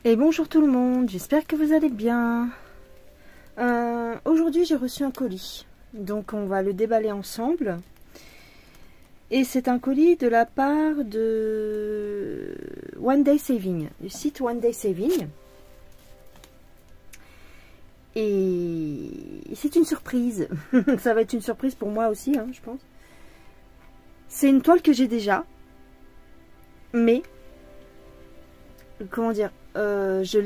Et bonjour tout le monde, j'espère que vous allez bien. Aujourd'hui j'ai reçu un colis, donc on va le déballer ensemble. Et c'est un colis de la part de One Day Saving, du site One Day Saving. Et c'est une surprise, ça va être une surprise pour moi aussi, hein, je pense. C'est une toile que j'ai déjà, mais comment dire, je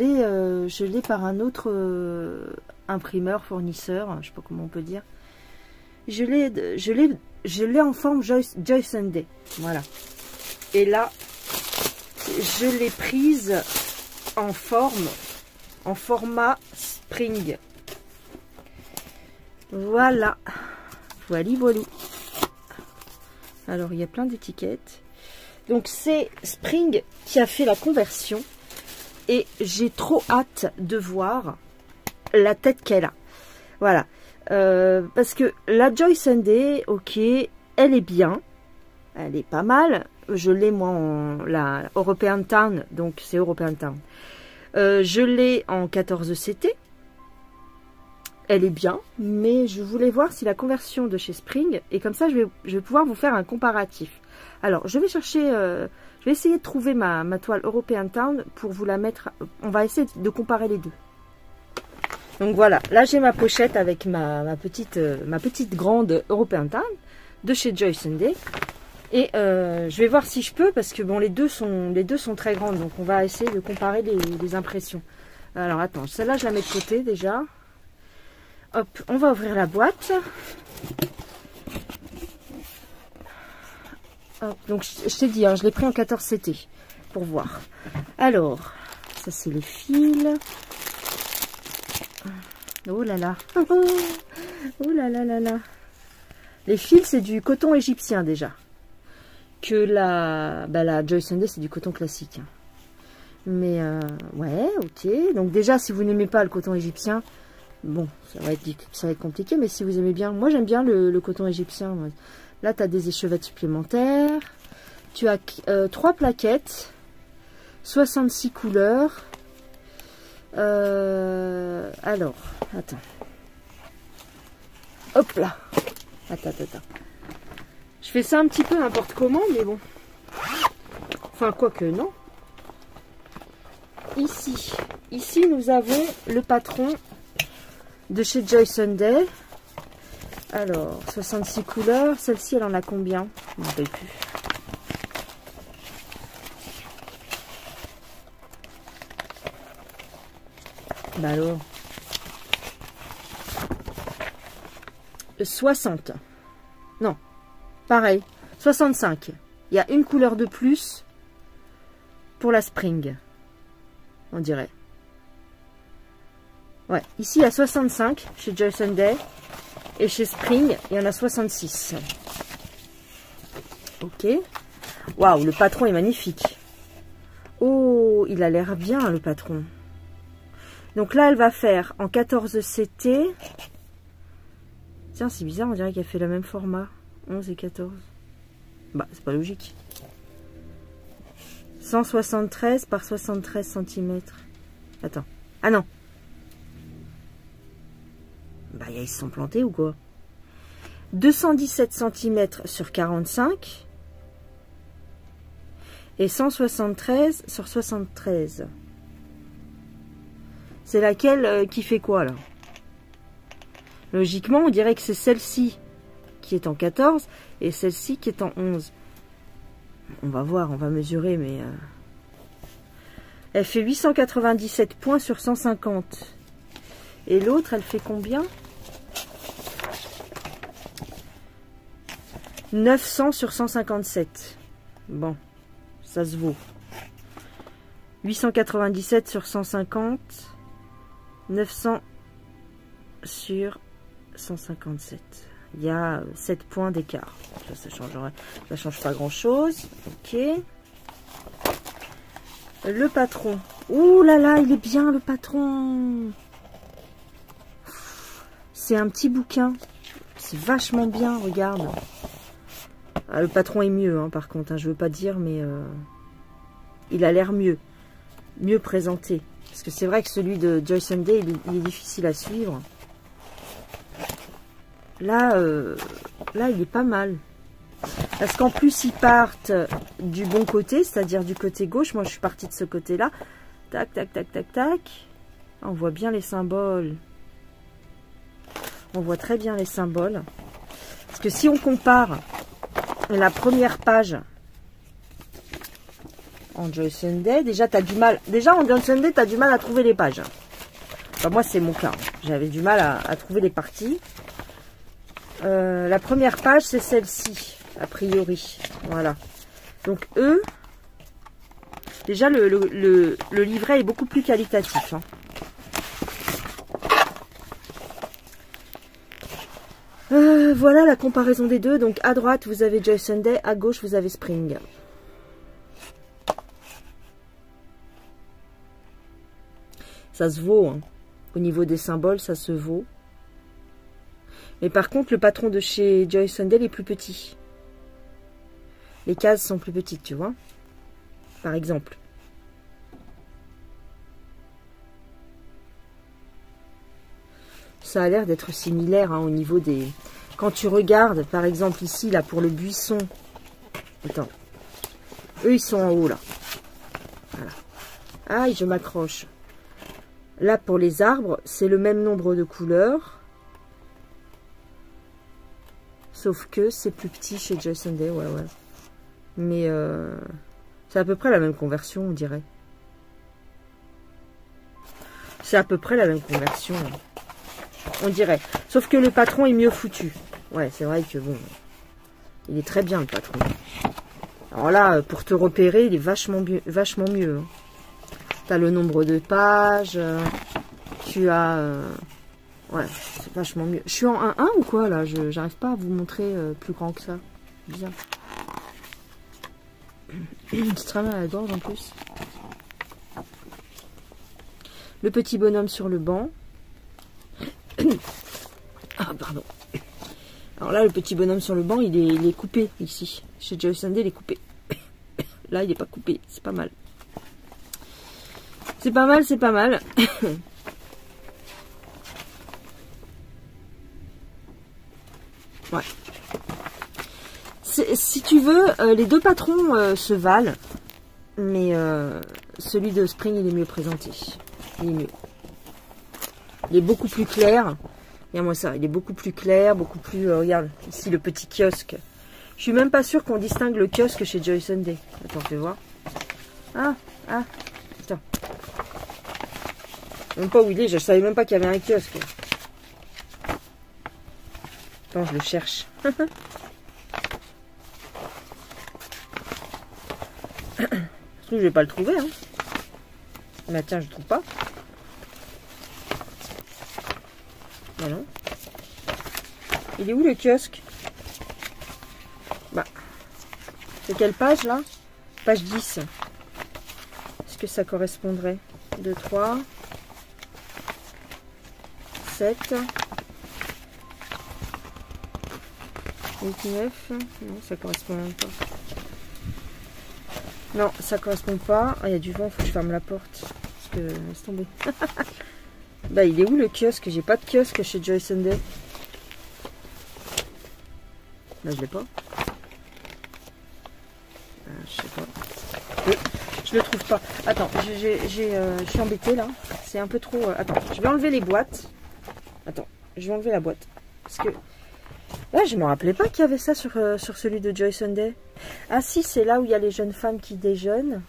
l'ai par un autre imprimeur, fournisseur, je sais pas comment on peut dire. Je l'ai en forme Joy Sunday, voilà. Et là, je l'ai prise en format Spring. Voilà, voilà. Alors il y a plein d'étiquettes. Donc c'est Spring qui a fait la conversion et j'ai trop hâte de voir la tête qu'elle a. Voilà, parce que la Joy Sunday, ok, elle est bien, elle est pas mal. Je l'ai moi en la European Town, donc c'est European Town. Je l'ai en 14 CT. Elle est bien, mais je voulais voir si la conversion de chez Spring, et comme ça je vais pouvoir vous faire un comparatif. Alors je vais chercher, je vais essayer de trouver ma toile European Town pour vous la mettre, on va essayer de comparer les deux. Donc voilà, là j'ai ma pochette avec ma petite grande European Town de chez Joy Sunday. Et je vais voir si je peux, parce que bon les deux sont très grandes, donc on va essayer de comparer les impressions. Alors attends, celle-là je la mets de côté déjà. Hop, on va ouvrir la boîte. Hop, donc je t'ai dit, hein, je l'ai pris en 14 CT pour voir. Alors, ça c'est les fils. Oh là là. Oh là là là là. Les fils, c'est du coton égyptien déjà. Que la Joy Sunday, c'est du coton classique. Mais ouais, ok. Donc déjà, si vous n'aimez pas le coton égyptien, bon, ça va être compliqué, mais si vous aimez bien, moi j'aime bien le coton égyptien. Là, tu as des échevettes supplémentaires. Tu as 3 plaquettes, 66 couleurs. Alors, attends. Hop là. Attends. Je fais ça un petit peu n'importe comment, mais bon. Enfin, quoique, non. Ici, nous avons le patron de chez Joy Sunday. Alors, 66 couleurs. Celle-ci, elle en a combien? Je ne sais plus. Bah alors. 60. Non. Pareil. 65. Il y a une couleur de plus pour la Spring. On dirait. Ouais, ici il y a 65 chez Joy Sunday et chez Spring il y en a 66. Ok. Waouh, le patron est magnifique. Oh, il a l'air bien le patron. Donc là elle va faire en 14 CT. Tiens, c'est bizarre, on dirait qu'elle fait le même format. 11 et 14. Bah, c'est pas logique. 173 par 73 cm. Attends. Ah non. Bah, ils se sont plantés ou quoi? 217 cm sur 45 et 173 sur 73. C'est laquelle qui fait quoi là? Logiquement, on dirait que c'est celle-ci qui est en 14 et celle-ci qui est en 11. On va voir, on va mesurer, mais elle fait 897 points sur 150. Et l'autre, elle fait combien? 900 sur 157. Bon, ça se vaut. 897 sur 150. 900 sur 157. Il y a 7 points d'écart. Ça change pas grand chose. Ok. Le patron. Ouh là là, il est bien le patron. C'est un petit bouquin. C'est vachement bien, regarde. Ah, le patron est mieux, hein, par contre. Hein, je veux pas dire, mais il a l'air mieux. mieux présenté. Parce que c'est vrai que celui de Joy Sunday, il est difficile à suivre. Là, là, il est pas mal. Parce qu'en plus, ils partent du bon côté, c'est-à-dire du côté gauche. Moi, je suis partie de ce côté-là. Tac, tac, tac, tac, tac. On voit bien les symboles. On voit très bien les symboles. Parce que si on compare la première page en Joy Sunday, déjà, tu as du mal. Déjà, en Joy Sunday, tu as du mal à trouver les pages. Enfin, moi, c'est mon cas. J'avais du mal à trouver les parties. La première page, c'est celle-ci, a priori. Voilà. Donc, eux, déjà, le livret est beaucoup plus qualitatif. Hein. Voilà la comparaison des deux. Donc, à droite, vous avez Joy Sunday. À gauche, vous avez Spring. Ça se vaut. Hein. Au niveau des symboles, ça se vaut. Mais par contre, le patron de chez Joy Sunday est plus petit. Les cases sont plus petites, tu vois. Par exemple. Ça a l'air d'être similaire hein, au niveau des... Quand tu regardes, par exemple ici, là, pour le buisson. Attends. Eux, ils sont en haut, là. Voilà. Aïe, je m'accroche. Là, pour les arbres, c'est le même nombre de couleurs. Sauf que c'est plus petit chez Joy Sunday, ouais. Mais c'est à peu près la même conversion, on dirait. C'est à peu près la même conversion, on dirait. Sauf que le patron est mieux foutu. Ouais, c'est vrai que bon, il est très bien le patron. Alors là, pour te repérer, il est vachement mieux. Hein. Tu as le nombre de pages, tu as... Ouais, c'est vachement mieux. Je suis en 1-1 ou quoi, là? J'arrive pas à vous montrer plus grand que ça. Bien. Une petite rame à la gorge, en plus. Le petit bonhomme sur le banc. Ah, pardon. Alors là, le petit bonhomme sur le banc, il est coupé, ici. Chez Joy Sunday, il est coupé. Là, il n'est pas coupé. C'est pas mal. C'est pas mal, c'est pas mal. Ouais. Si tu veux, les deux patrons se valent, mais celui de Spring, il est mieux présenté. Il est mieux. Il est beaucoup plus clair. Regarde-moi ça, il est beaucoup plus clair, beaucoup plus... regarde, ici, le petit kiosque. Je suis même pas sûre qu'on distingue le kiosque chez Joy Sunday. Attends, fais voir. Ah, putain. Même pas où il est, je savais même pas qu'il y avait un kiosque. Attends, je le cherche. Je trouve que je vais pas le trouver. Hein. Bah tiens, je trouve pas. Bah non. Il est où le kiosque? Bah. C'est quelle page là? Page 10. Est-ce que ça correspondrait? 2, 3, 7, 8, 9. Non, ça correspond même pas. Non, ça correspond pas. Ah, il y a du vent, faut que je ferme la porte. Parce que, laisse tomber. Bah, il est où le kiosque? J'ai pas de kiosque chez Joy Sunday. Bah, je l'ai pas. Je sais pas. Je le trouve pas. Attends, je suis embêtée là. C'est un peu trop... Attends, je vais enlever les boîtes. Attends, je vais enlever la boîte. Parce que... Là, je me rappelais pas qu'il y avait ça sur celui de Joy Sunday. Ah si, c'est là où il y a les jeunes femmes qui déjeunent.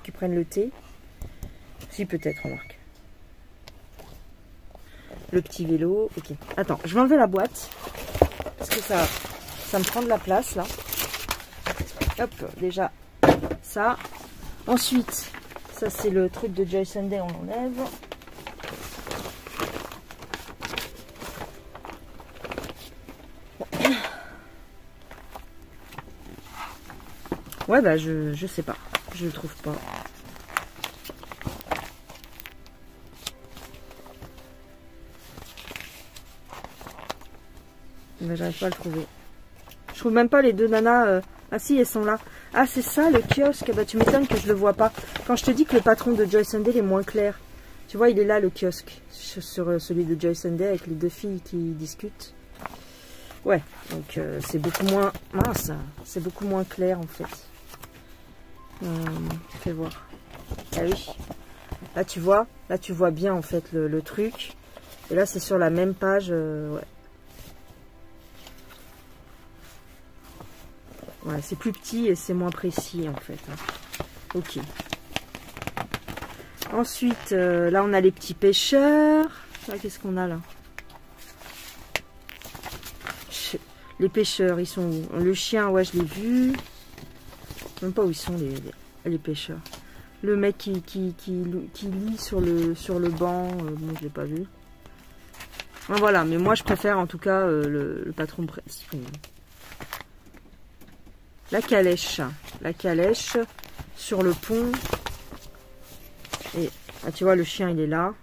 Qui prennent le thé. Si, peut-être, remarque. Le petit vélo. Ok. Attends, je vais enlever la boîte. Parce que ça me prend de la place, là. Hop, déjà, ça. Ensuite, ça, c'est le truc de Joy Sunday, on l'enlève. Ouais, bah, je sais pas. Je le trouve pas. Bah, j'arrive pas à le trouver. Je trouve même pas les deux nanas. Ah si, elles sont là. Ah, c'est ça le kiosque. Bah, tu m'étonnes que je le vois pas. Quand je te dis que le patron de Joy Sunday est moins clair, tu vois, il est là le kiosque, sur celui de Joy Sunday avec les deux filles qui discutent. Ouais, donc c'est beaucoup moins mince, c'est beaucoup moins clair en fait. Fais voir. Ah oui. Là tu vois bien en fait le truc. Et là c'est sur la même page. Ouais. Ouais, c'est plus petit et c'est moins précis en fait. Ok. Ensuite, là on a les petits pêcheurs. Qu'est-ce qu'on a là? Les pêcheurs, ils sont où? Le chien, ouais, je l'ai vu. Je sais même pas où ils sont les pêcheurs. Le mec qui lit sur le banc, bon, je l'ai pas vu. Ah, voilà, mais moi je préfère en tout cas le patron Spring. La calèche sur le pont. Et ah, tu vois, le chien il est là.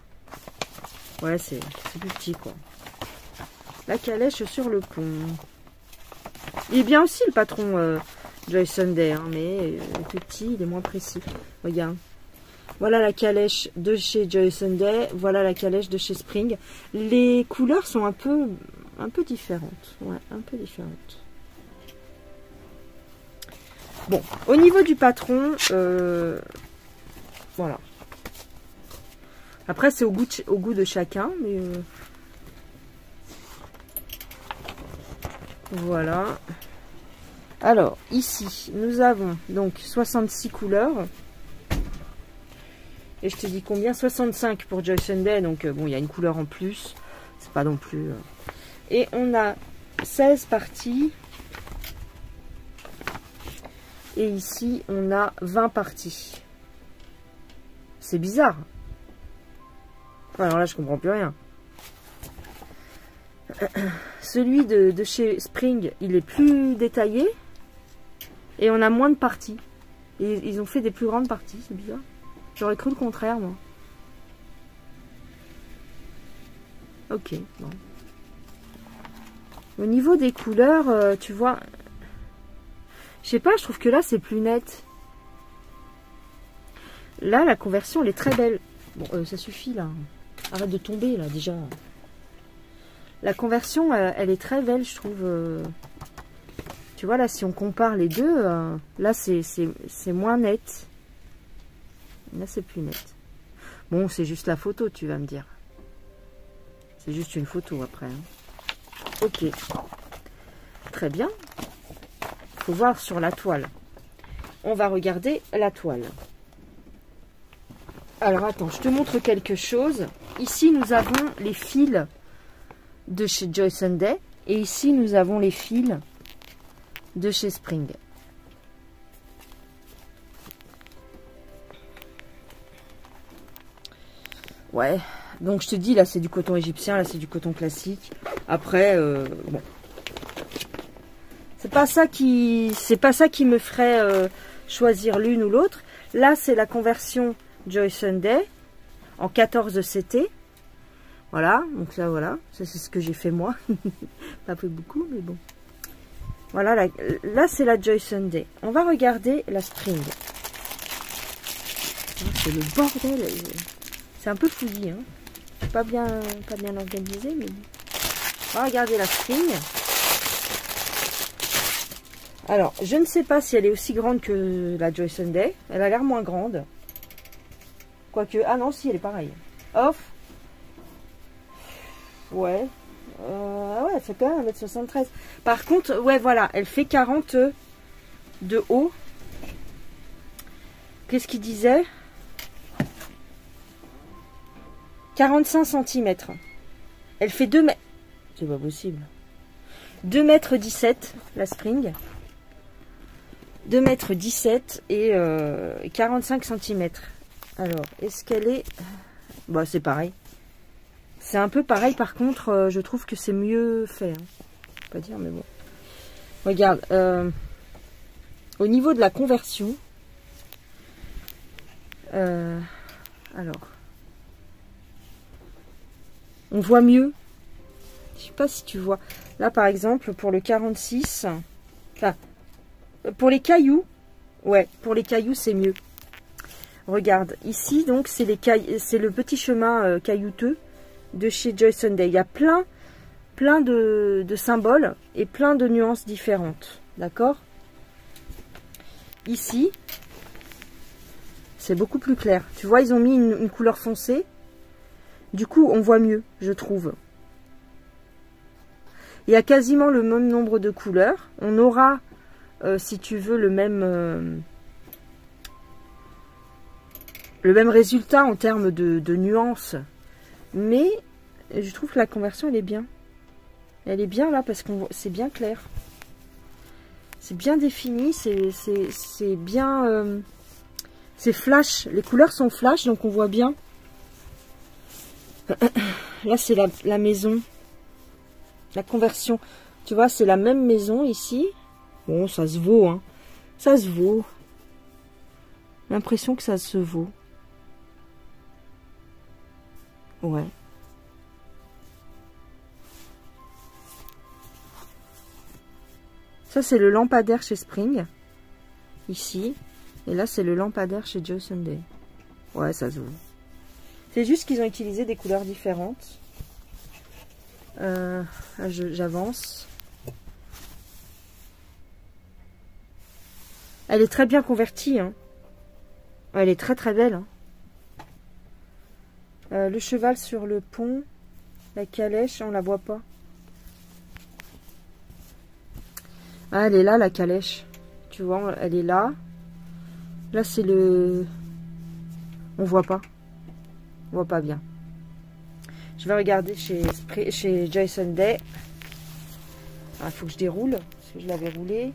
Ouais, c'est plus petit quoi. La calèche sur le pont. Il est bien aussi le patron Joy Sunday, hein, mais il est plus petit, il est moins précis. Regarde. Voilà la calèche de chez Joy Sunday. Voilà la calèche de chez Spring. Les couleurs sont un peu différentes. Ouais, un peu différentes. Bon, au niveau du patron, voilà. Après, c'est au goût de chacun, mais voilà. Alors, ici, nous avons donc 66 couleurs. Et je te dis combien? 65 pour Joy Sunday. Donc, bon, il y a une couleur en plus. C'est pas non plus... Et on a 16 parties. Et ici, on a 20 parties. C'est bizarre. Alors là, je comprends plus rien. Celui de chez Spring, il est plus détaillé. Et on a moins de parties. Et ils ont fait des plus grandes parties, c'est bizarre. J'aurais cru le contraire, moi. Ok, bon. Au niveau des couleurs, tu vois... Je sais pas, je trouve que là, c'est plus net. Là, la conversion, elle est très belle. Bon, ça suffit, là. Arrête de tomber, là, déjà. La conversion, elle est très belle, je trouve. Tu vois, là, si on compare les deux, là, c'est moins net. Là, c'est plus net. Bon, c'est juste la photo, tu vas me dire. C'est juste une photo, après. Hein. Ok. Très bien. Faut voir sur la toile. On va regarder la toile. Alors, attends, je te montre quelque chose. Ici, nous avons les fils de chez Joy Sunday. Et ici, nous avons les fils de chez Spring. Ouais, donc je te dis, là, c'est du coton égyptien, là, c'est du coton classique. Après, bon. C'est pas ça qui me ferait choisir l'une ou l'autre. Là, c'est la conversion Joy Sunday en 14 CT. Voilà, donc là, voilà. Ça, c'est ce que j'ai fait moi. Pas fait beaucoup, mais bon. Voilà, là, c'est la Joy Sunday. On va regarder la Spring. C'est le bordel. C'est un peu fouillis, hein. Pas bien organisé, mais bon. On va regarder la Spring. Alors, je ne sais pas si elle est aussi grande que la Joy Sunday. Elle a l'air moins grande. Quoique, ah non, si, elle est pareille. Off. Ouais. Ouais, elle fait quand même 1m73. Par contre, ouais, voilà, elle fait 40 de haut. Qu'est-ce qu'il disait? 45 cm. Elle fait 2 mètres. C'est pas possible. 2,17 m, la Spring. 2,17 m et 45 cm. Alors, est-ce qu'elle est... Bah, c'est pareil. C'est un peu pareil, par contre, je trouve que c'est mieux fait. Hein. Je peux pas dire, mais bon. Regarde, au niveau de la conversion, alors, on voit mieux. Je sais pas si tu vois. Là, par exemple, pour le 46, enfin, pour les cailloux, ouais, pour les cailloux, c'est mieux. Regarde, ici, donc, c'est le petit chemin caillouteux de chez Joy Sunday. Il y a plein de symboles et plein de nuances différentes. D'accord? Ici, c'est beaucoup plus clair. Tu vois, ils ont mis une couleur foncée. Du coup, on voit mieux, je trouve. Il y a quasiment le même nombre de couleurs. On aura, si tu veux, le même résultat en termes de nuances. Mais je trouve que la conversion, elle est bien. Elle est bien là parce que c'est bien clair. C'est bien défini, c'est bien... c'est flash. Les couleurs sont flash, donc on voit bien. Là, c'est la maison. La conversion. Tu vois, c'est la même maison ici. Bon, ça se vaut, hein. Ça se vaut. L'impression que ça se vaut. Ouais. Ça, c'est le lampadaire chez Spring. Ici. Et là, c'est le lampadaire chez Joy Sunday. Ouais, ça se vaut. C'est juste qu'ils ont utilisé des couleurs différentes. J'avance. Elle est très bien convertie. Hein. Elle est très très belle. Hein. Le cheval sur le pont. La calèche, on la voit pas. Ah, elle est là, la calèche. Tu vois, elle est là. Là, c'est le... On voit pas. On voit pas bien. Je vais regarder chez Joy Sunday. Il faut que je déroule, parce que je l'avais roulé.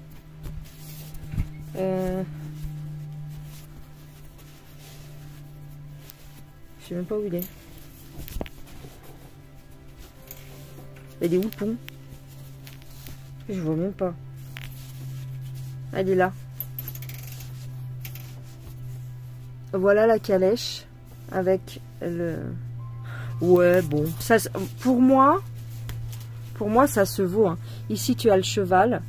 Je sais même pas où il est. Il est où le pont? Je vois même pas. Elle est là. Voilà la calèche avec le... Ouais, bon. Ça, pour moi, ça se vaut. Hein. Ici, tu as le cheval.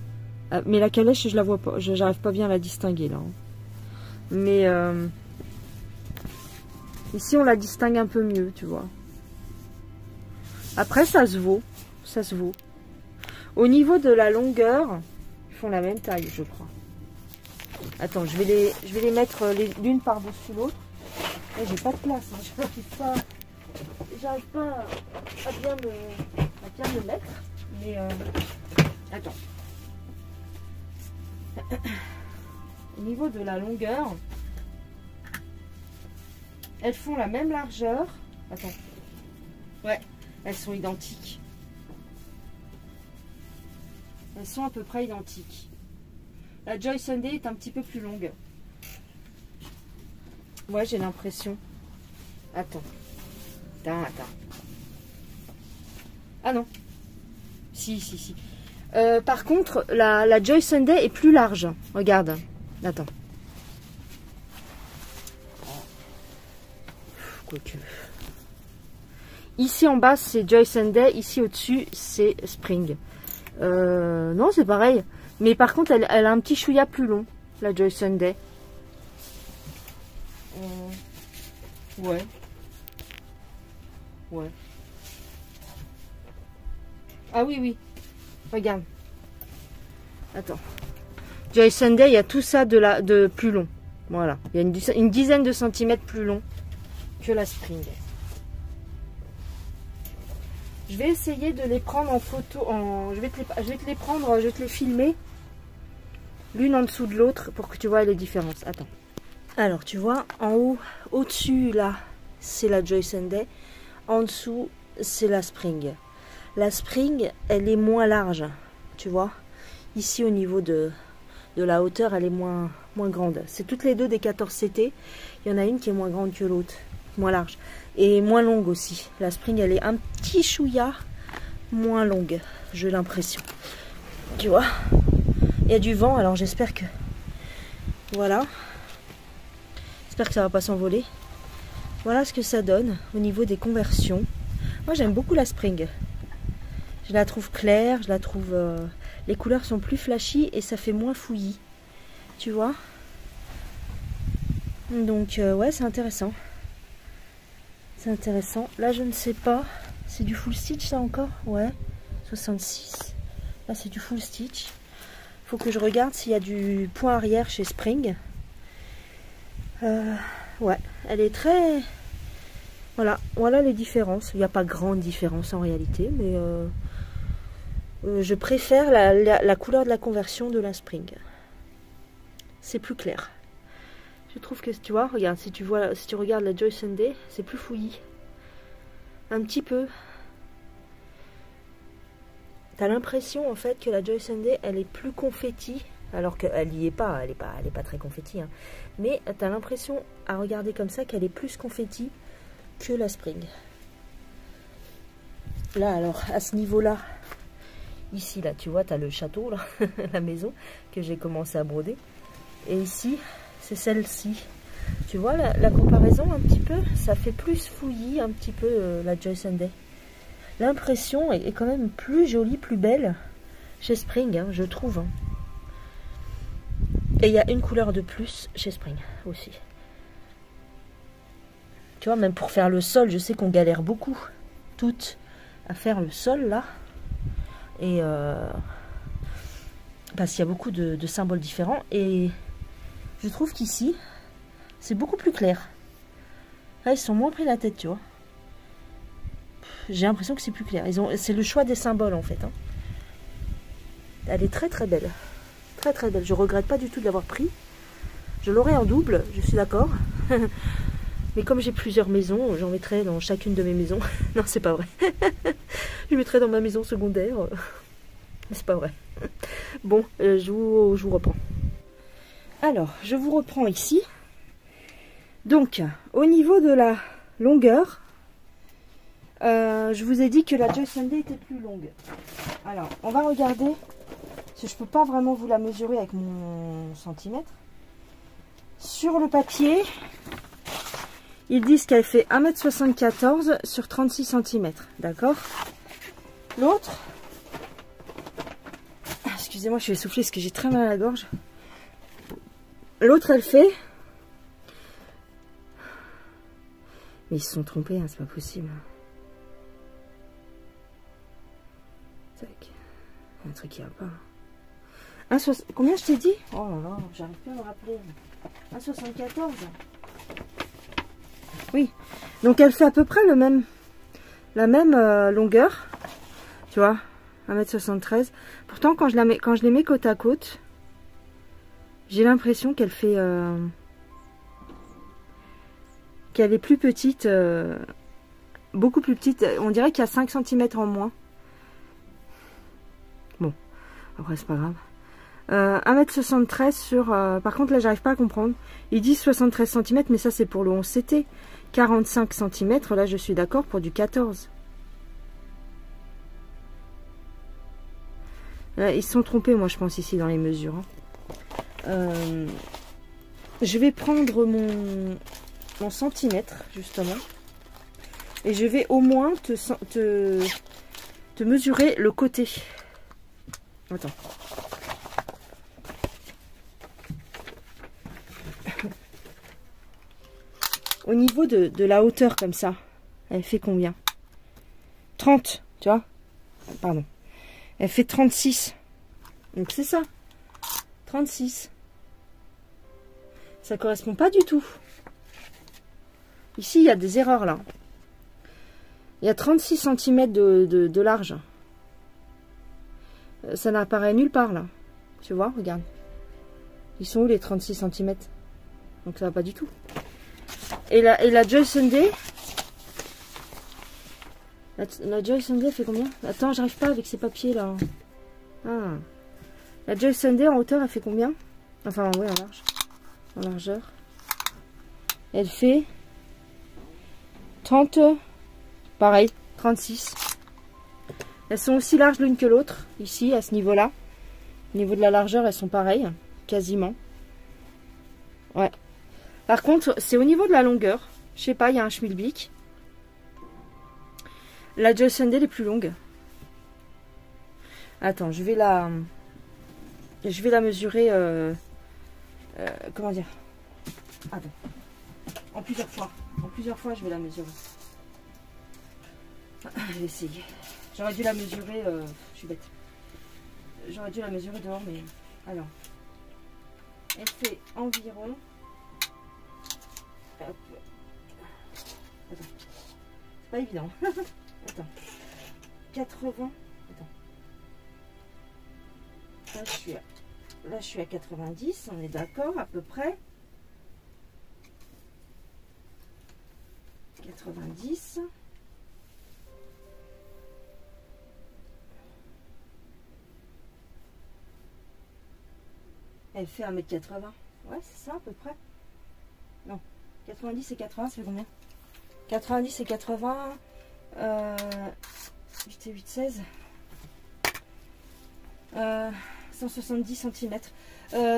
Mais la calèche, je la vois pas. J'arrive pas bien à la distinguer, là. Hein. Mais ici, on la distingue un peu mieux, tu vois. Après, ça se vaut. Ça se vaut. Au niveau de la longueur, ils font la même taille, je crois. Attends, je vais les mettre l'une par-dessus l'autre. J'ai pas de place. Hein. J'arrive pas à bien me mettre. Mais attends. Au niveau de la longueur, elles font la même largeur. Attends. Ouais, elles sont identiques. Elles sont à peu près identiques. La Joy Sunday est un petit peu plus longue. Ouais, j'ai l'impression. Attends. Attends. Ah non. Si. Par contre, la Joy Sunday est plus large. Regarde. Attends. Quoique. Ici en bas, c'est Joy Sunday. Ici au-dessus, c'est Spring. Non, c'est pareil. Mais par contre, elle a un petit chouïa plus long, la Joy Sunday. Ouais. Ah oui. Regarde. Attends. Joy Sunday, il y a tout ça de plus long. Voilà. Il y a une dizaine de centimètres plus long que la Spring. Je vais essayer de les prendre en photo. Je vais te les filmer. L'une en dessous de l'autre pour que tu vois les différences. Attends. Alors, tu vois, en haut, au-dessus, là, c'est la Joy Sunday. En dessous, c'est la Spring. La Spring, elle est moins large, tu vois. Ici, au niveau de la hauteur, elle est moins grande. C'est toutes les deux des 14 CT. Il y en a une qui est moins grande que l'autre, moins large. Et moins longue aussi. La Spring, elle est un petit chouïa moins longue, j'ai l'impression. Tu vois, il y a du vent, alors j'espère que... Voilà. J'espère que ça va pas s'envoler. Voilà ce que ça donne au niveau des conversions. Moi, j'aime beaucoup la Spring. Je la trouve claire, je la trouve... les couleurs sont plus flashy et ça fait moins fouillis. Tu vois? Donc ouais, c'est intéressant. C'est intéressant. Là, je ne sais pas. C'est du full stitch, ça encore? Ouais. 66. Là, c'est du full stitch. Faut que je regarde s'il y a du point arrière chez Spring. Ouais, elle est très... Voilà les différences. Il n'y a pas grande différence en réalité, mais je préfère la couleur de la conversion de la Spring. C'est plus clair. Je trouve que, tu vois, regarde, si tu regardes la Joy Sunday, c'est plus fouillis. Un petit peu. T'as l'impression, en fait, que la Joy Sunday, elle est plus confetti, alors qu'elle n'y est pas, elle est pas très confetti, hein. Mais t'as l'impression, à regarder comme ça, qu'elle est plus confetti que la Spring. Là, alors, à ce niveau-là, ici, là, tu vois, t'as le château, là, la maison, que j'ai commencé à broder. Et ici... c'est celle-ci. Tu vois la comparaison un petit peu? Ça fait plus fouillis un petit peu la Joy Sunday. L'impression est quand même plus jolie, plus belle chez Spring, hein, je trouve. Hein. Et il y a une couleur de plus chez Spring aussi. Tu vois, même pour faire le sol, je sais qu'on galère beaucoup, toutes, à faire le sol là. Et parce qu'il y a beaucoup de symboles différents. Et je trouve qu'ici, c'est beaucoup plus clair. Là, ils se sont moins pris la tête, tu vois. J'ai l'impression que c'est plus clair. C'est le choix des symboles, en fait. Hein. Elle est très, très belle. Très, très belle. Je regrette pas du tout de l'avoir pris. Je l'aurai en double, je suis d'accord. Mais comme j'ai plusieurs maisons, j'en mettrai dans chacune de mes maisons. Non, c'est pas vrai. Je mettrai dans ma maison secondaire. C'est pas vrai. Bon, je vous reprends. Alors, je vous reprends ici. Donc, au niveau de la longueur, je vous ai dit que la Joy Sunday était plus longue. Alors, on va regarder, parce que je ne peux pas vraiment vous la mesurer avec mon centimètre. Sur le papier, ils disent qu'elle fait 1,74 m sur 36 cm. D'accord? L'autre, excusez-moi, je vais souffler parce que j'ai très mal à la gorge. L'autre, elle fait... Mais ils se sont trompés, hein, c'est pas possible. Tac. Il y a un truc qui va pas. Combien je t'ai dit? Oh là là, j'arrive plus à me rappeler. 1,74. Oui. Donc elle fait à peu près la même longueur. Tu vois, 1,73 m. Pourtant, quand je les mets côte à côte, j'ai l'impression qu'elle fait... qu'elle est plus petite, beaucoup plus petite. On dirait qu'il y a 5 cm en moins. Bon, après c'est pas grave. 1,73 m sur... par contre là j'arrive pas à comprendre. Ils disent 73 cm, mais ça c'est pour le 11 CT. 45 cm, là je suis d'accord pour du 14. Là, ils se sont trompés, moi je pense, ici dans les mesures. Hein. Je vais prendre mon centimètre justement et je vais au moins te mesurer le côté. Attends. Au niveau de la hauteur comme ça, elle fait combien? 30, tu vois? Pardon. Elle fait 36. Donc c'est ça. 36. Ça correspond pas du tout. Ici, il y a des erreurs là. Il y a 36 cm de large. Ça n'apparaît nulle part là. Tu vois, regarde. Ils sont où les 36 cm? Donc ça va pas du tout. Et la Joy Sunday. La Joy Sunday fait combien? Attends, j'arrive pas avec ces papiers là. Ah. La Joy Sunday en hauteur, elle fait combien? Enfin, oui, en large. En largeur. Elle fait 30. Pareil, 36. Elles sont aussi larges l'une que l'autre. Ici, à ce niveau-là. Au niveau de la largeur, elles sont pareilles. Quasiment. Ouais. Par contre, c'est au niveau de la longueur. Je sais pas, il y a un schmilblick. La Joy Sunday est plus longue. Attends, je vais la mesurer. Comment dire? Attends. En plusieurs fois. En plusieurs fois, je vais la mesurer. Je vais essayer. J'aurais dû la mesurer... je suis bête. J'aurais dû la mesurer dehors, mais... Alors. Elle fait environ... Hop. Attends. C'est pas évident. Attends. 80. Attends. Là, je suis à 90. On est d'accord, à peu près. 90. Elle fait 1m80. Ouais, c'est ça à peu près. Non. 90 et 80, ça fait combien? 90 et 80. 8 et 8, 16. 170 cm.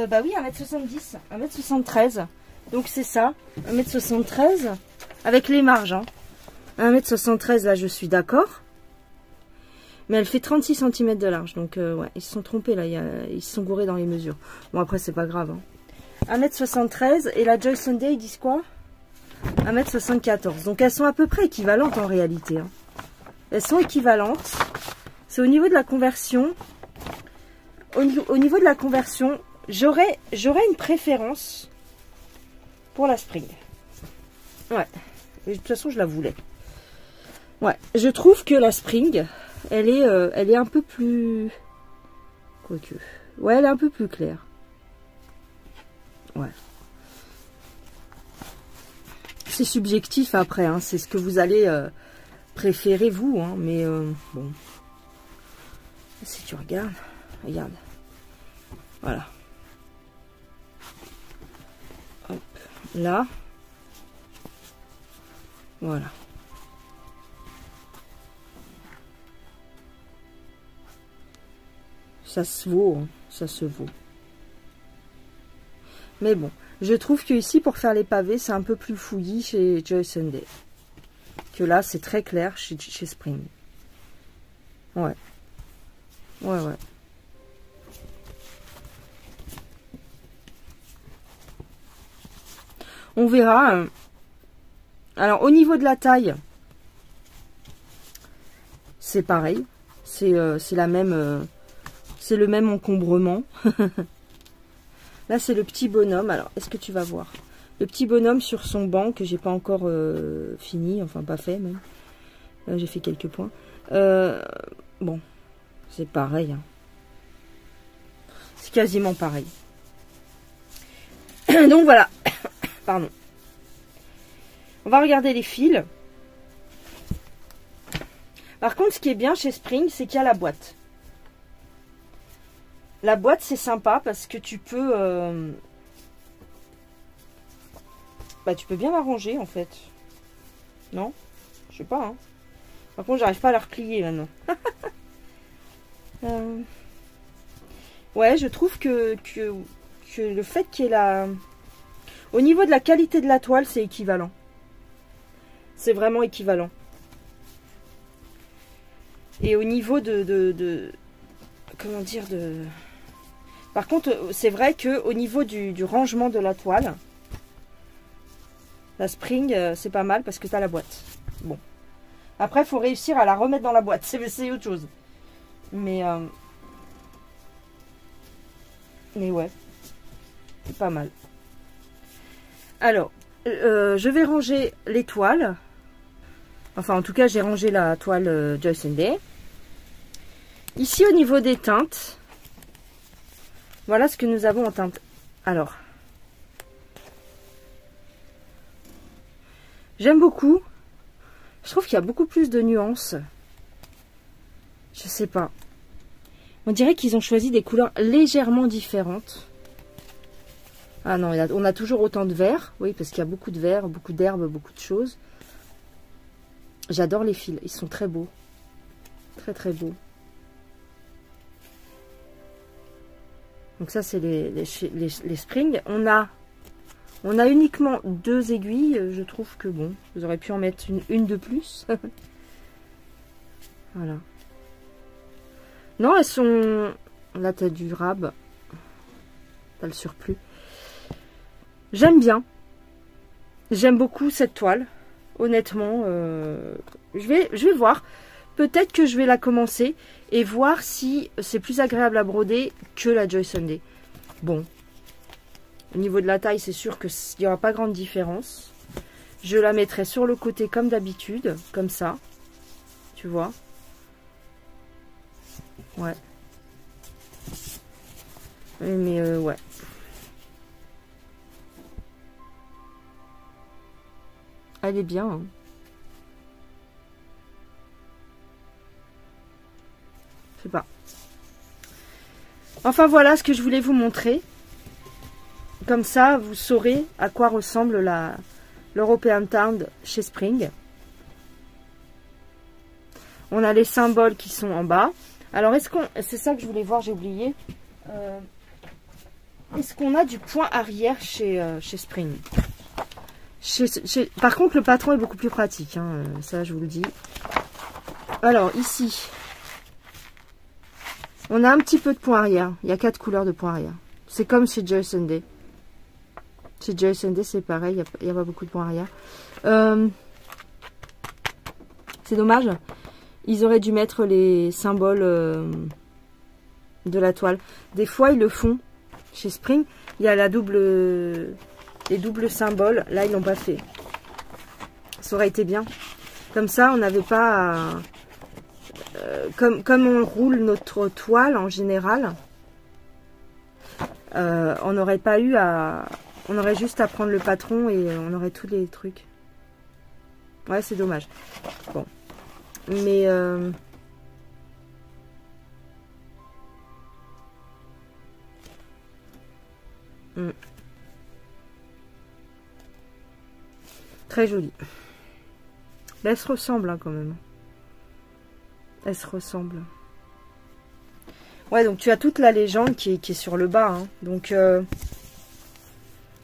Bah oui, 1m70. 1m73. Donc c'est ça. 1m73. Avec les marges. Hein. 1m73, là, je suis d'accord. Mais elle fait 36 cm de large. Donc, ouais, ils se sont trompés, là. Ils se sont gourés dans les mesures. Bon, après, c'est pas grave. Hein. 1m73. Et la Joy Sunday, ils disent quoi? 1m74. Donc, elles sont à peu près équivalentes, en réalité. Hein. Elles sont équivalentes. C'est au niveau de la conversion. Au niveau de la conversion, j'aurais une préférence pour la Spring. Ouais. Et de toute façon, je la voulais. Ouais. Je trouve que la Spring... elle est un peu plus... Quoique... ouais, elle est un peu plus claire. Ouais. C'est subjectif après, hein, c'est ce que vous allez préférer vous, hein, mais bon. Si tu regardes, regarde. Voilà. Hop, là. Voilà. Ça se vaut, hein, ça se vaut. Mais bon, je trouve que ici, pour faire les pavés, c'est un peu plus fouillis chez Joy Sunday. Que là, c'est très clair chez Spring. Ouais. Ouais, ouais. On verra. Alors, au niveau de la taille, c'est pareil. C'est la même... c'est le même encombrement. Là, c'est le petit bonhomme. Alors, est-ce que tu vas voir? Le petit bonhomme sur son banc que j'ai pas encore fini. Enfin, pas fait même. J'ai fait quelques points. Bon, c'est pareil. Hein. C'est quasiment pareil. Donc, voilà. Pardon. On va regarder les fils. Par contre, ce qui est bien chez Spring, c'est qu'il y a la boîte. La boîte, c'est sympa parce que tu peux... bah, tu peux bien la ranger, en fait. Non? Je sais pas, hein. Par contre, j'arrive pas à la replier, maintenant. Ouais, je trouve que le fait qu'il y ait la... Au niveau de la qualité de la toile, c'est équivalent. C'est vraiment équivalent. Et au niveau de comment dire, de... Par contre, c'est vrai que au niveau du rangement de la toile, la Spring, c'est pas mal parce que tu as la boîte. Bon. Après, il faut réussir à la remettre dans la boîte. C'est autre chose. Mais ouais, c'est pas mal. Alors, je vais ranger les toiles. Enfin, en tout cas, j'ai rangé la toile Joy Sunday. Ici, au niveau des teintes, voilà ce que nous avons en teinte. Alors, j'aime beaucoup. Je trouve qu'il y a beaucoup plus de nuances. Je sais pas. On dirait qu'ils ont choisi des couleurs légèrement différentes. Ah non, on a toujours autant de vert. Oui, parce qu'il y a beaucoup de vert, beaucoup d'herbes, beaucoup de choses. J'adore les fils. Ils sont très beaux. Très, très beaux. Donc ça, c'est les Spring. On a uniquement 2 aiguilles. Je trouve que bon, vous auriez pu en mettre une de plus. Voilà. Non, elles sont... Là, t'as du rab. T'as le surplus. J'aime bien. J'aime beaucoup cette toile. Honnêtement, je vais voir. Peut-être que je vais la commencer et voir si c'est plus agréable à broder que la Joy Sunday. Bon. Au niveau de la taille, c'est sûr qu'il n'y aura pas grande différence. Je la mettrai sur le côté comme d'habitude, comme ça. Tu vois? Ouais. Mais ouais. Elle est bien. Hein. Je sais pas. Enfin voilà ce que je voulais vous montrer. Comme ça, vous saurez à quoi ressemble l'European Town chez Spring. On a les symboles qui sont en bas. Alors, c'est ça que je voulais voir, j'ai oublié. Est-ce qu'on a du point arrière chez Spring? Par contre, le patron est beaucoup plus pratique. Hein, ça, je vous le dis. Alors, ici, on a un petit peu de point arrière. Il y a 4 couleurs de point arrière. C'est comme chez Joy Sunday. Chez Joy Sunday, c'est pareil. Il n'y a pas beaucoup de points arrière. C'est dommage. Ils auraient dû mettre les symboles de la toile. Des fois, ils le font. Chez Spring, il y a les doubles symboles. Là, ils l'ont pas fait. Ça aurait été bien. Comme ça, on n'avait pas... comme on roule notre toile en général, on n'aurait pas eu à... On aurait juste à prendre le patron et on aurait tous les trucs. Ouais, c'est dommage. Bon. Mais... Très jolie. Mais elle se ressemble hein, quand même. Elle se ressemble. Ouais, donc tu as toute la légende qui est sur le bas. Hein. Donc,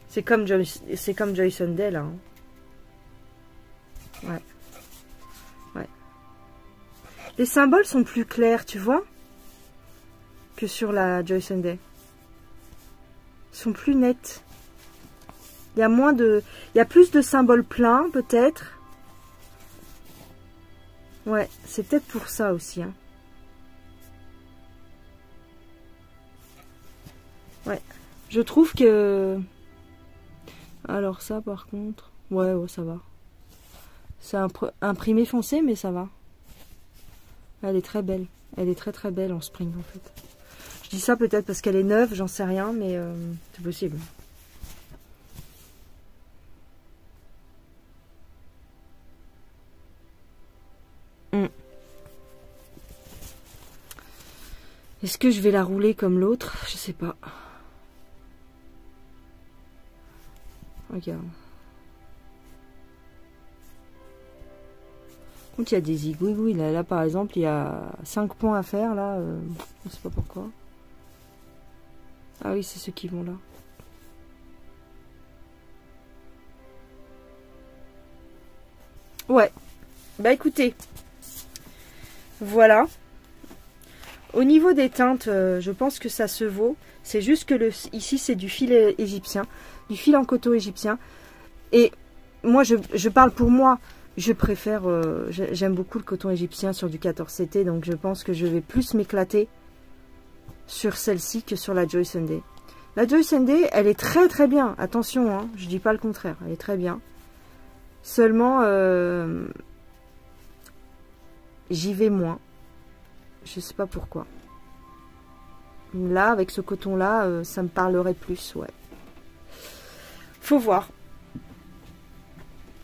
c'est comme Joy Sunday, là. Hein. Ouais. Ouais. Les symboles sont plus clairs, tu vois, que sur la Joy Sunday. Ils sont plus nets. Il y a moins de... Il y a plus de symboles pleins, peut-être. Ouais, c'est peut-être pour ça aussi. Hein. Ouais. Je trouve que... Alors ça, par contre... Ouais, ça va. C'est imprimé foncé, mais ça va. Elle est très belle. Elle est très très belle en Spring, en fait. Je dis ça peut-être parce qu'elle est neuve, j'en sais rien, mais c'est possible. Est-ce que je vais la rouler comme l'autre? Je sais pas. Regarde. Donc il y a des zigouigouis. Là, par exemple, il y a 5 points à faire. Là, je sais pas pourquoi. Ah oui, c'est ceux qui vont là. Ouais. Bah écoutez. Voilà. Au niveau des teintes, je pense que ça se vaut. C'est juste que ici, c'est du fil égyptien. Du fil en coton égyptien. Et moi, je parle pour moi. Je préfère... J'aime beaucoup le coton égyptien sur du 14CT. Donc, je pense que je vais plus m'éclater sur celle-ci que sur la Joy Sunday. La Joy Sunday, elle est très très bien. Attention, hein, je dis pas le contraire. Elle est très bien. Seulement, j'y vais moins. Je sais pas pourquoi. Là, avec ce coton-là, ça me parlerait plus, ouais. Faut voir.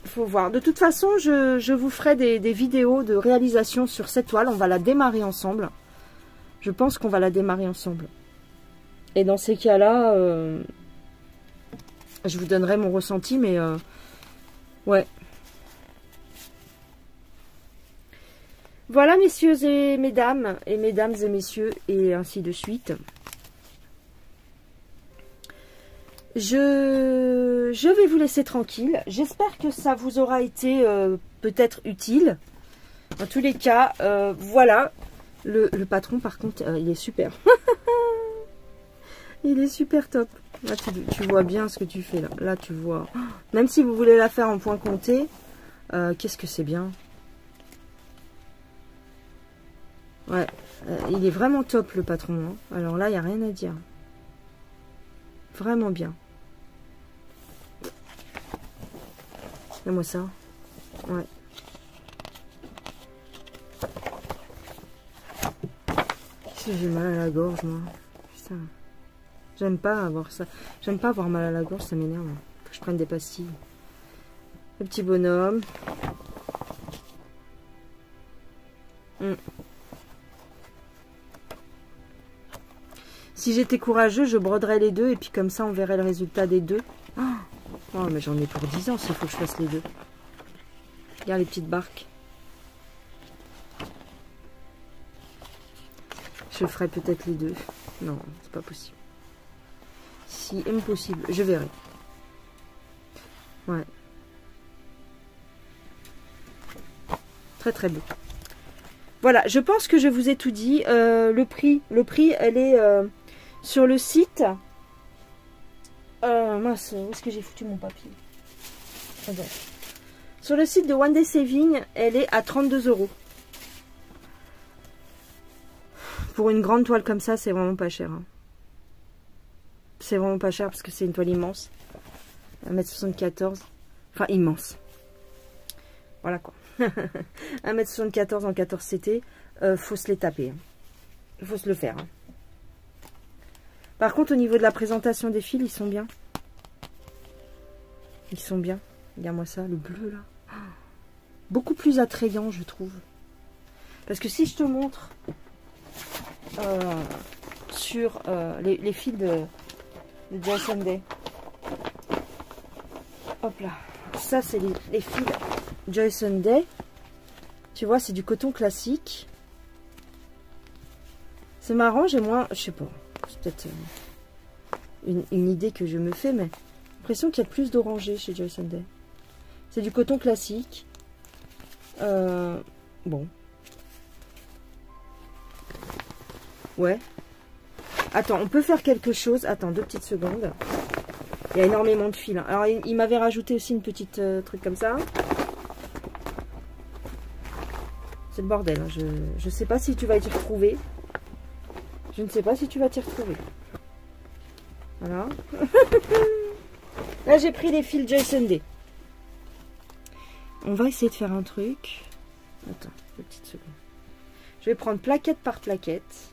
Faut voir. De toute façon, je vous ferai des vidéos de réalisation sur cette toile. On va la démarrer ensemble. Je pense qu'on va la démarrer ensemble. Et dans ces cas-là, je vous donnerai mon ressenti, mais ouais. Voilà, messieurs et mesdames et messieurs, et ainsi de suite. Je vais vous laisser tranquille. J'espère que ça vous aura été peut-être utile. En tous les cas, voilà. Le patron, par contre, il est super. Il est super top. Là, tu vois bien ce que tu fais là. Là, tu vois. Même si vous voulez la faire en point compté, qu'est-ce que c'est bien. Ouais, il est vraiment top le patron. Hein. Alors là, il n'y a rien à dire. Vraiment bien. Regarde-moi ça. Ouais. J'ai mal à la gorge, moi. Putain. J'aime pas avoir ça. J'aime pas avoir mal à la gorge, ça m'énerve. Faut que je prenne des pastilles. Le petit bonhomme. Si j'étais courageux, je broderais les deux et puis comme ça, on verrait le résultat des deux. Oh, mais j'en ai pour 10 ans s'il faut que je fasse les deux. Regarde les petites barques. Je ferai peut-être les deux. Non, c'est pas possible. Si impossible, je verrai. Ouais. Très très beau. Voilà, je pense que je vous ai tout dit. Le prix, elle est sur le site. Mince, où est-ce que j'ai foutu mon papier? Sur le site de One Day Saving, elle est à 32 €. Pour une grande toile comme ça, c'est vraiment pas cher. Hein. C'est vraiment pas cher parce que c'est une toile immense. 1,74 m. Enfin, immense. Voilà quoi. 1,74 m en 14 CT. Faut se les taper. Hein. Faut se le faire. Hein. Par contre, au niveau de la présentation des fils, ils sont bien. Ils sont bien. Regarde-moi ça, le bleu là. Beaucoup plus attrayant, je trouve. Parce que si je te montre sur les fils de Joy Sunday. Hop là. Ça, c'est les fils Joy Sunday. Tu vois, c'est du coton classique. C'est marrant, j'ai moins... Je sais pas. C'est peut-être une idée que je me fais, mais j'ai l'impression qu'il y a plus d'orangé chez Joy Sunday. C'est du coton classique. Bon. Ouais. Attends, on peut faire quelque chose. Attends, 2 petites secondes. Il y a énormément de fils. Alors, il m'avait rajouté aussi une petite truc comme ça. C'est le bordel. Hein. Je sais pas si tu vas t'y retrouver. Je ne sais pas si tu vas t'y retrouver. Voilà. Là, j'ai pris les fils Joy Sunday. On va essayer de faire un truc. Attends, 2 petites secondes. Je vais prendre plaquette par plaquette.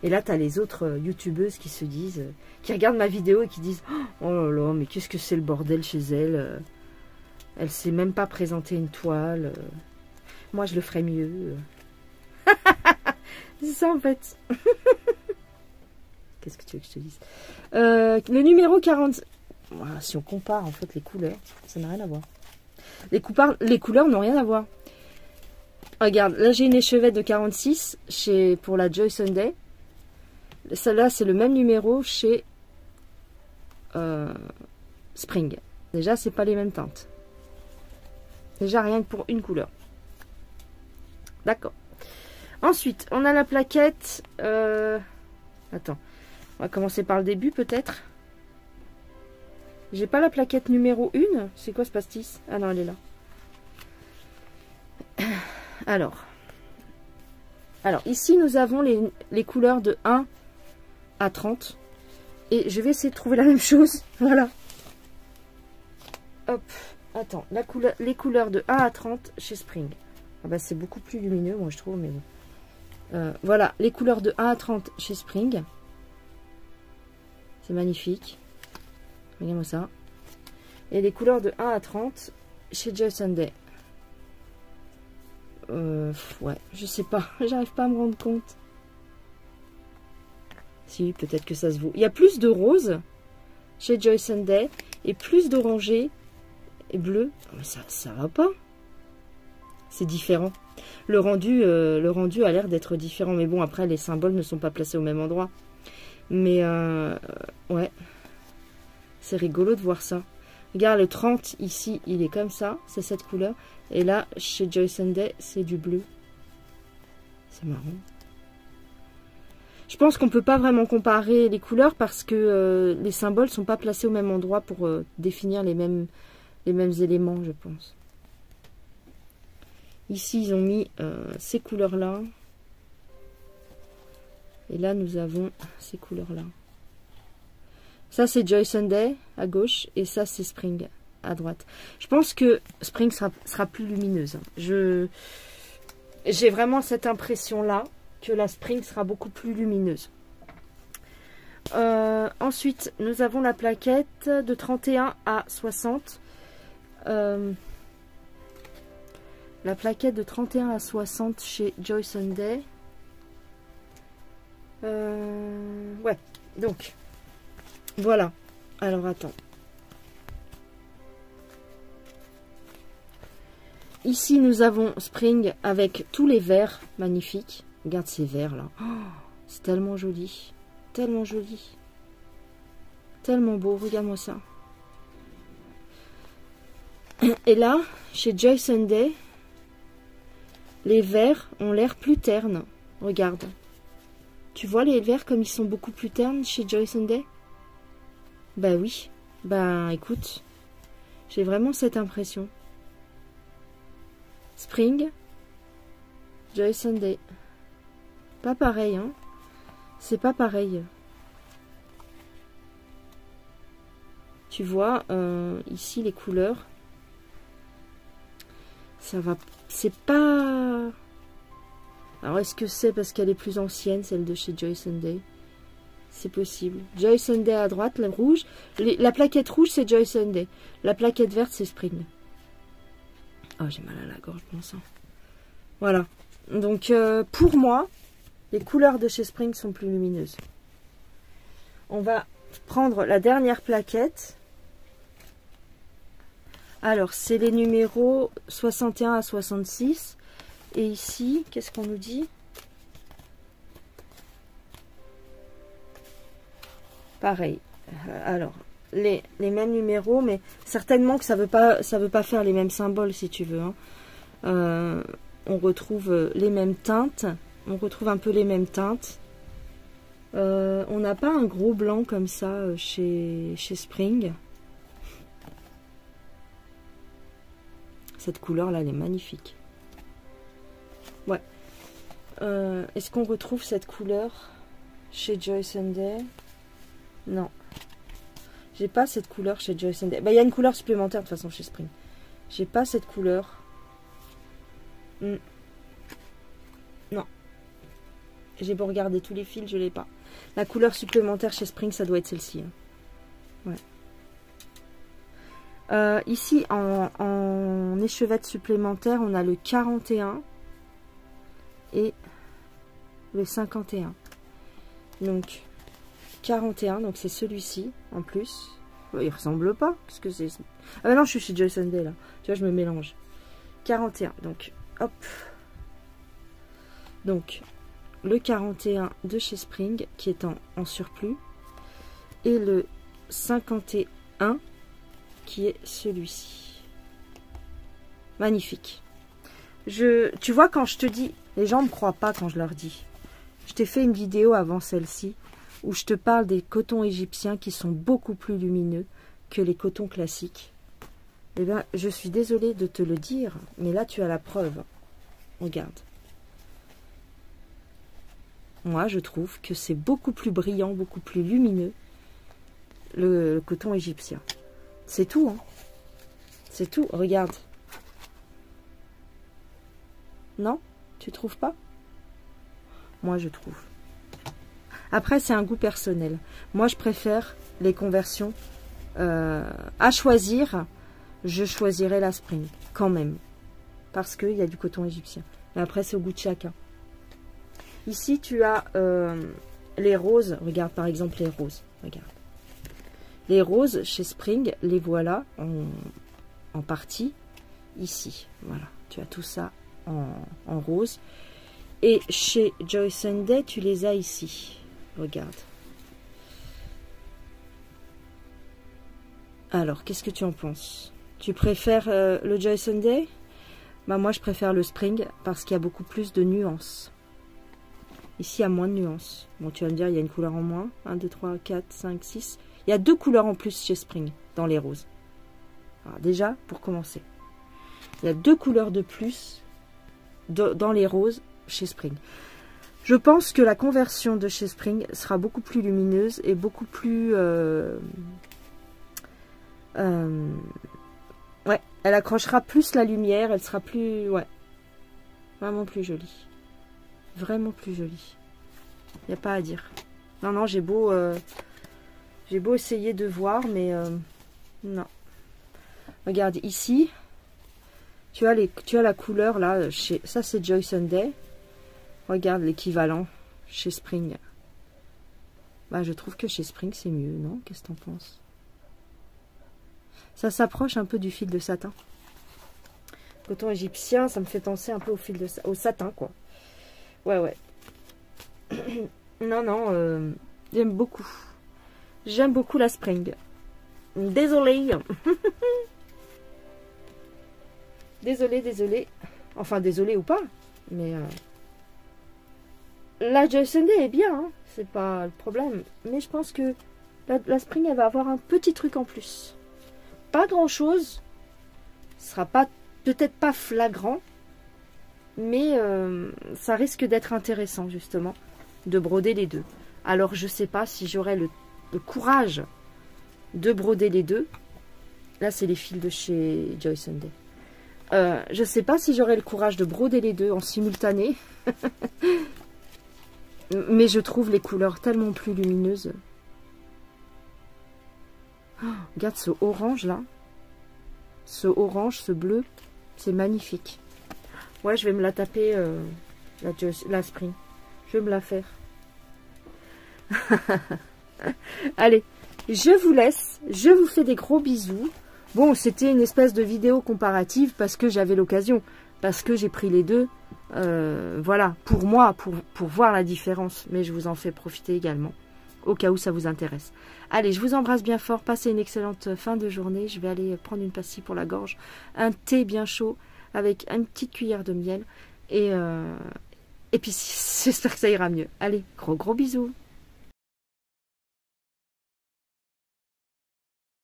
Et là, tu as les autres youtubeuses qui se disent, qui regardent ma vidéo et qui disent « Oh là là, mais qu'est-ce que c'est le bordel chez elle. Elle sait même pas présenter une toile. Moi, je le ferais mieux. » C'est ça, en fait. Qu'est-ce que tu veux que je te dise? Le numéro 40... Voilà, si on compare, en fait, les couleurs, ça n'a rien à voir. Les couleurs n'ont rien à voir. Regarde, là, j'ai une échevette de 46 pour la Joy Sunday. Celle-là, c'est le même numéro chez Spring. Déjà, c'est pas les mêmes teintes. Déjà, rien que pour une couleur. D'accord. Ensuite, on a la plaquette. Attends. On va commencer par le début, peut-être. J'ai pas la plaquette numéro 1. C'est quoi ce pastis? Ah non, elle est là. Alors, ici, nous avons les couleurs de 1 à 30. Et je vais essayer de trouver la même chose. Voilà. Hop. Attends. Les couleurs de 1 à 30 chez Spring. Ah bah, c'est beaucoup plus lumineux, moi, je trouve. Mais bon. Voilà. Les couleurs de 1 à 30 chez Spring. C'est magnifique. Regardez-moi ça. Et les couleurs de 1 à 30 chez Joy Sunday. Ouais, je sais pas. J'arrive pas à me rendre compte. Si, peut-être que ça se vaut. Il y a plus de rose chez Joy Sunday et plus d'orangé et bleu. Mais ça va pas. C'est différent. Le rendu a l'air d'être différent. Mais bon, après, les symboles ne sont pas placés au même endroit. Mais, ouais. C'est rigolo de voir ça. Regarde, le 30, ici, il est comme ça. C'est cette couleur. Et là, chez Joy Sunday, c'est du bleu. C'est marrant. Je pense qu'on ne peut pas vraiment comparer les couleurs parce que les symboles ne sont pas placés au même endroit pour définir les mêmes éléments, je pense. Ici, ils ont mis ces couleurs-là. Et là, nous avons ces couleurs-là. Ça, c'est Joy Sunday à gauche et ça, c'est Spring à droite. Je pense que Spring sera plus lumineuse. J'ai vraiment cette impression-là que la Spring sera beaucoup plus lumineuse. Ensuite, nous avons la plaquette de 31 à 60. La plaquette de 31 à 60 chez Joy Sunday. Ouais, donc, voilà. Alors, attends. Ici, nous avons Spring avec tous les verts magnifiques. Regarde ces verts là. Oh, c'est tellement joli. Tellement joli. Tellement beau. Regarde-moi ça. Et là, chez Joy Sunday, les verts ont l'air plus ternes. Regarde. Tu vois les verts comme ils sont beaucoup plus ternes chez Joy Sunday? Bah oui. Bah écoute, j'ai vraiment cette impression. Spring, Joy Sunday. Pas pareil, hein. C'est pas pareil. Tu vois, ici les couleurs. Ça va... C'est pas... Alors, est-ce que c'est parce qu'elle est plus ancienne, celle de chez Joy Sunday? C'est possible. Joy Sunday à droite, la rouge. La plaquette rouge, c'est Joy Sunday. La plaquette verte, c'est Spring. Oh, j'ai mal à la gorge, bon sang. Voilà. Donc, pour moi, les couleurs de chez Spring sont plus lumineuses. On va prendre la dernière plaquette. Alors, c'est les numéros 61 à 66. Et ici, qu'est-ce qu'on nous dit? Pareil. Alors, les mêmes numéros, mais certainement que ça veut pas faire les mêmes symboles, si tu veux. Hein. On retrouve les mêmes teintes. On retrouve un peu les mêmes teintes. On n'a pas un gros blanc comme ça chez Spring. Cette couleur-là, elle est magnifique. Ouais. Est-ce qu'on retrouve cette couleur chez Joy Sunday? Non. J'ai pas cette couleur chez Joy Sunday. Bah, il y a une couleur supplémentaire de toute façon chez Spring. J'ai pas cette couleur. Non. J'ai beau regarder tous les fils, je l'ai pas. La couleur supplémentaire chez Spring, ça doit être celle-ci. Hein. Ouais. Ici, en échevette supplémentaire, on a le 41 et le 51. Donc, 41, donc c'est celui-ci, en plus. Il ressemble pas, parce que c'est... Ah bah non, je suis chez Joy Sunday, là. Tu vois, je me mélange. 41, donc, hop. Donc, le 41 de chez Spring, qui est en surplus. Et le 51, qui est celui-ci. Magnifique. Tu vois, quand je te dis... Les gens ne me croient pas quand je leur dis. Je t'ai fait une vidéo avant celle-ci, où je te parle des cotons égyptiens qui sont beaucoup plus lumineux que les cotons classiques. Eh bien, je suis désolée de te le dire, mais là, tu as la preuve. Regarde. Moi, je trouve que c'est beaucoup plus brillant, beaucoup plus lumineux, le coton égyptien. C'est tout, hein. C'est tout. Regarde. Non? Tu trouves pas? Moi, je trouve. Après, c'est un goût personnel. Moi, je préfère les conversions. À choisir, je choisirais la Spring, quand même. Parce qu'il y a du coton égyptien. Mais après, c'est au goût de chacun. Ici, tu as les roses. Regarde, par exemple, les roses. Regarde. Les roses, chez Spring, les voilà en partie ici. Voilà, tu as tout ça en rose. Et chez Joy Sunday, tu les as ici. Regarde. Alors, qu'est-ce que tu en penses? Tu préfères le Joy Sunday? Bah, moi, je préfère le Spring parce qu'il y a beaucoup plus de nuances. Ici, il y a moins de nuances. Bon, tu vas me dire, il y a une couleur en moins. 1, 2, 3, 4, 5, 6. Il y a 2 couleurs en plus chez Spring, dans les roses. Alors déjà, pour commencer. Il y a 2 couleurs de plus dans les roses chez Spring. Je pense que la conversion de chez Spring sera beaucoup plus lumineuse et beaucoup plus... ouais, elle accrochera plus la lumière, elle sera plus... Ouais, vraiment plus jolie. Vraiment plus jolie. Il n'y a pas à dire. Non, non, j'ai beau essayer de voir, mais non. Regarde, ici, tu as la couleur, là, ça c'est Joy Sunday. Regarde l'équivalent chez Spring. Bah, je trouve que chez Spring, c'est mieux, non? Qu'est-ce que t'en penses? Ça s'approche un peu du fil de satin. Coton égyptien, ça me fait penser un peu au satin, quoi. Ouais, ouais. Non, non, j'aime beaucoup. J'aime beaucoup la Spring. Désolée. Désolée. Enfin, désolée ou pas. Mais la Joy Sunday est bien, hein. C'est pas le problème. Mais je pense que la Spring, elle va avoir un petit truc en plus. Pas grand-chose. Ce sera pas peut-être pas flagrant. Mais ça risque d'être intéressant, justement, de broder les deux. Alors, je sais pas si j'aurai le courage de broder les deux. Là, c'est les fils de chez Joy Sunday. Je sais pas si j'aurai le courage de broder les deux en simultané. Mais je trouve les couleurs tellement plus lumineuses. Oh, regarde ce orange là. Ce orange, ce bleu. C'est magnifique. Ouais, je vais me la taper, la Spring. Je vais me la faire. Allez, je vous laisse. Je vous fais des gros bisous. Bon, c'était une espèce de vidéo comparative parce que j'avais l'occasion. Parce que j'ai pris les deux. Voilà, pour moi, pour voir la différence. Mais je vous en fais profiter également. Au cas où ça vous intéresse. Allez, je vous embrasse bien fort. Passez une excellente fin de journée. Je vais aller prendre une pastille pour la gorge. Un thé bien chaud avec une petite cuillère de miel. Et puis, j'espère que ça ira mieux. Allez, gros bisous.